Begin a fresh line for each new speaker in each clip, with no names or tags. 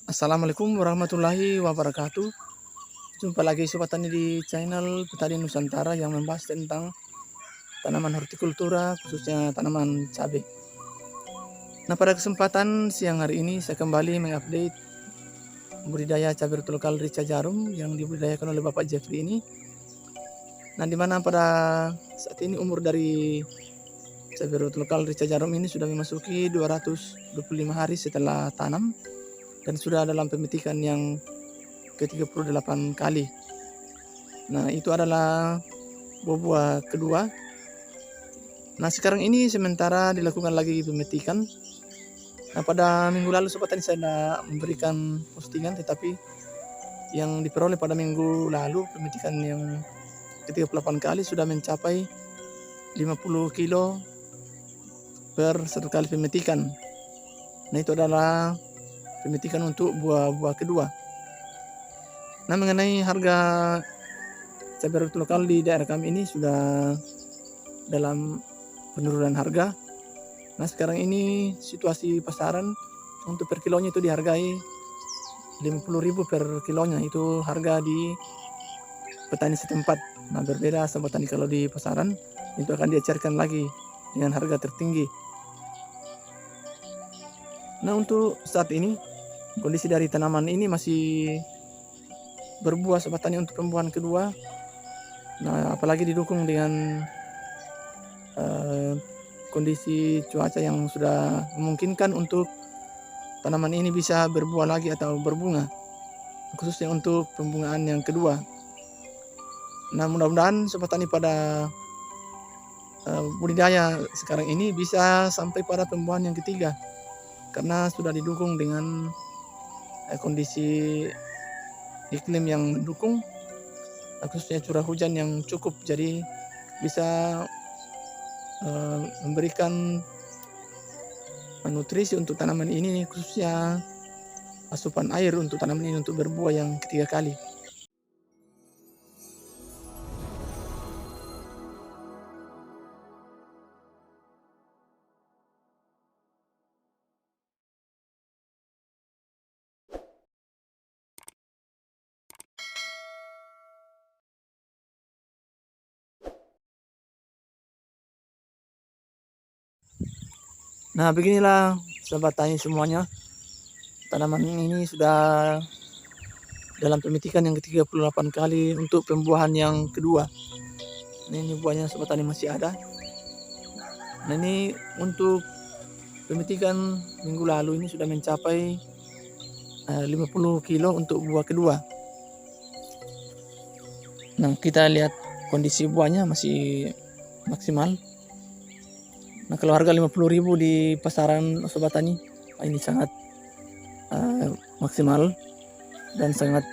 Assalamualaikum warahmatullahi wabarakatuh. Jumpa lagi Sobat Tani di channel Petani Nusantara yang membahas tentang tanaman hortikultura, khususnya tanaman cabai. Nah, pada kesempatan siang hari ini saya kembali mengupdate budidaya cabai rawit lokal Rica Jarum yang dibudidayakan oleh Bapak Jeffrey ini. Nah, di mana pada saat ini umur dari cabai rawit lokal Rica Jarum ini sudah memasuki 225 hari setelah tanam dan sudah dalam pemetikan yang ke-38 kali. Nah, itu adalah buah kedua. Nah, sekarang ini sementara dilakukan lagi pemetikan. Nah, pada minggu lalu Sobat Tani saya sudah memberikan postingan, tetapi yang diperoleh pada minggu lalu pemetikan yang ke-38 kali sudah mencapai 50 kilo per satu kali pemetikan. Nah, itu adalah pemetikan untuk buah kedua. Nah, mengenai harga cabai rawit lokal di daerah kami ini sudah dalam penurunan harga. Nah, sekarang ini situasi pasaran untuk per kilonya itu dihargai 50.000 per kilonya, itu harga di petani setempat. Nah, berbeda Sobat Tani kalau di pasaran itu akan diecerkan lagi dengan harga tertinggi. Nah, untuk saat ini kondisi dari tanaman ini masih berbuah Sobat Tani untuk pembuahan kedua. Nah, apalagi didukung dengan kondisi cuaca yang sudah memungkinkan untuk tanaman ini bisa berbuah lagi atau berbunga, khususnya untuk pembungaan yang kedua. Nah, mudah-mudahan Sobat Tani pada budidaya sekarang ini bisa sampai pada pembuahan yang ketiga, karena sudah didukung dengan kondisi iklim yang mendukung, khususnya curah hujan yang cukup, jadi bisa memberikan nutrisi untuk tanaman ini, khususnya asupan air untuk tanaman ini untuk berbuah yang ketiga kali. Nah, beginilah Sobat Tani semuanya, tanaman ini sudah dalam pemetikan yang ke-38 kali untuk pembuahan yang kedua. Nah, ini buahnya Sobat Tani masih ada. Nah, ini untuk pemetikan minggu lalu ini sudah mencapai 50 kilo untuk buah kedua. Nah, kita lihat kondisi buahnya masih maksimal. Nah, kalau harga 50.000 di pasaran Sobat Tani, ini sangat maksimal dan sangat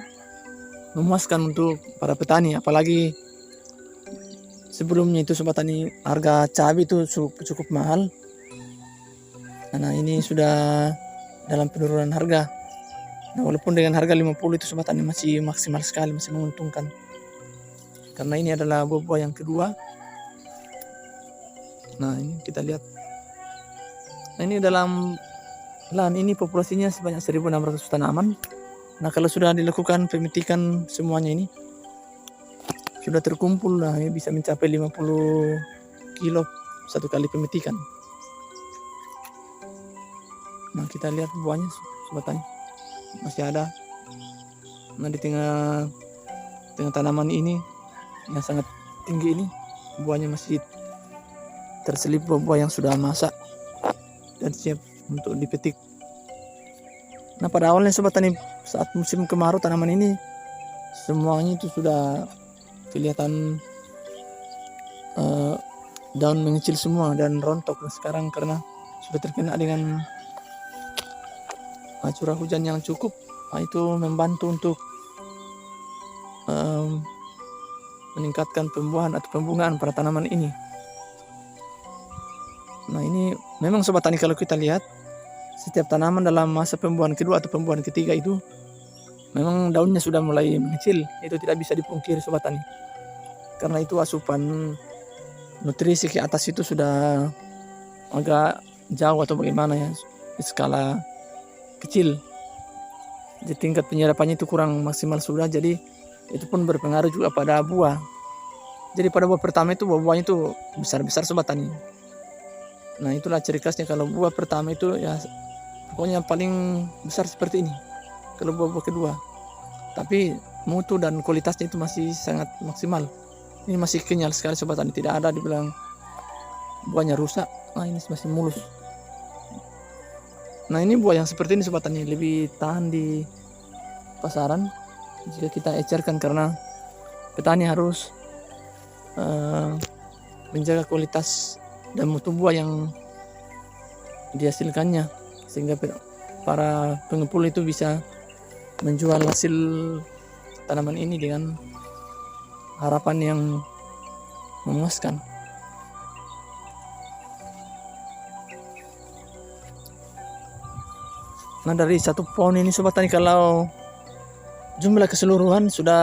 memuaskan untuk para petani. Apalagi sebelumnya itu Sobat Tani harga cabai itu cukup mahal. Nah, ini sudah dalam penurunan harga. Nah, walaupun dengan harga 50 itu Sobat Tani masih maksimal sekali, masih menguntungkan. Karena ini adalah buah yang kedua. Nah, ini kita lihat. Nah, ini dalam lahan ini populasinya sebanyak 1.600 tanaman. Nah, kalau sudah dilakukan pemetikan semuanya ini sudah terkumpul, nah ini bisa mencapai 50 kilo satu kali pemetikan. Nah, kita lihat buahnya Sobat Tani masih ada. Nah, di tengah tanaman ini yang sangat tinggi ini, buahnya masih terselip buah yang sudah masak dan siap untuk dipetik. Nah, pada awalnya Sobat Tani saat musim kemarau tanaman ini semuanya itu sudah kelihatan daun mengecil semua dan rontok. Nah, sekarang karena sudah terkena dengan curah hujan yang cukup, itu membantu untuk meningkatkan pembuahan atau pembungaan pada tanaman ini. Nah, ini memang Sobat Tani kalau kita lihat setiap tanaman dalam masa pembuahan kedua atau pembuahan ketiga itu memang daunnya sudah mulai mengecil. Itu tidak bisa dipungkiri Sobat Tani, karena itu asupan nutrisi ke atas itu sudah agak jauh atau bagaimana ya, skala kecil. Jadi tingkat penyerapannya itu kurang maksimal sudah, jadi itu pun berpengaruh juga pada buah. Jadi pada buah pertama itu buah-buahnya itu besar-besar Sobat Tani. Nah itulah ciri khasnya kalau buah pertama itu ya pokoknya paling besar seperti ini. Kalau buah-buah kedua, tapi mutu dan kualitasnya itu masih sangat maksimal. Ini masih kenyal sekali Sobat Tani, tidak ada dibilang buahnya rusak. Nah ini masih mulus. Nah ini buah yang seperti ini Sobat Tani lebih tahan di pasaran jika kita ecerkan, karena petani harus menjaga kualitas dan mutu buah yang dihasilkannya, sehingga para pengepul itu bisa menjual hasil tanaman ini dengan harapan yang memuaskan. Nah dari satu pohon ini Sobat Tani, kalau jumlah keseluruhan sudah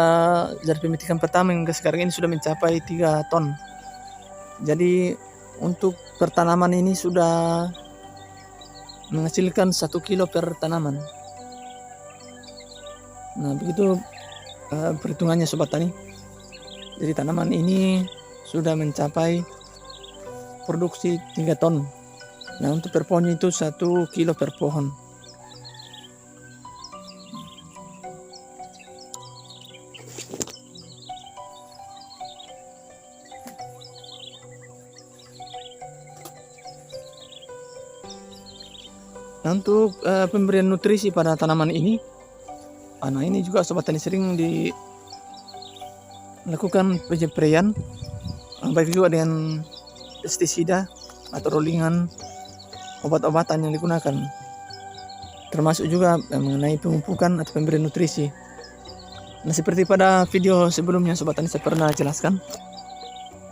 dari pemetikan pertama hingga sekarang ini sudah mencapai 3 ton. Jadi untuk pertanaman ini sudah menghasilkan 1 kilo per tanaman. Nah begitu perhitungannya Sobat Tani. Jadi tanaman ini sudah mencapai produksi 3 ton. Nah untuk per pohonnya itu 1 kilo per pohon. Nah untuk pemberian nutrisi pada tanaman ini, nah ini juga Sobat Tani sering dilakukan penyepraian, baik juga dengan pestisida atau rollingan obat-obatan yang digunakan, termasuk juga mengenai pemupukan atau pemberian nutrisi. Nah seperti pada video sebelumnya Sobat Tani saya pernah jelaskan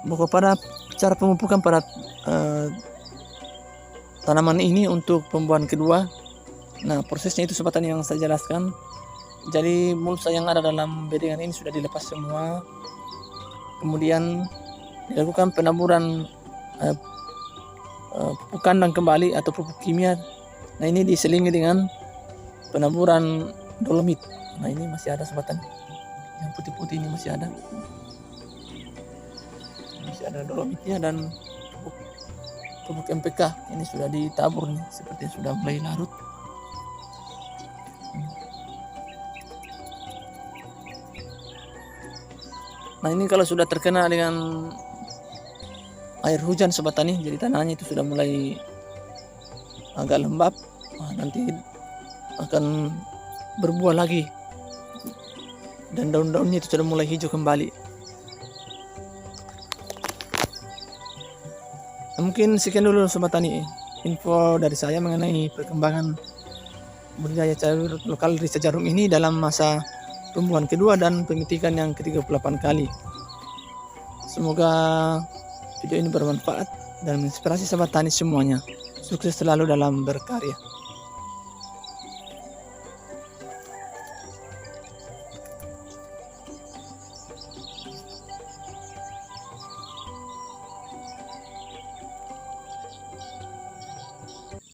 bahwa pada cara pemupukan pada tanaman ini untuk pembuahan kedua, nah prosesnya itu Sobat Tani yang saya jelaskan. Jadi mulsa yang ada dalam bedengan ini sudah dilepas semua, kemudian dilakukan penaburan pupuk kandang kembali atau pupuk kimia. Nah ini diselingi dengan penaburan dolomit. Nah ini masih ada Sobat Tani, yang putih-putih ini masih ada dolomitnya, dan pupuk MPK ini sudah ditabur nih, seperti sudah mulai larut. Nah ini kalau sudah terkena dengan air hujan Sobat Tani, jadi tanahnya itu sudah mulai agak lembab, nah, nanti akan berbuah lagi dan daun-daunnya itu sudah mulai hijau kembali. Mungkin sekian dulu Sobat Tani info dari saya mengenai perkembangan budidaya cabai lokal Risa Jarum ini dalam masa tumbuhan kedua dan pemetikan yang ke-38 kali. Semoga video ini bermanfaat dan menginspirasi Sobat Tani semuanya. Sukses selalu dalam berkarya.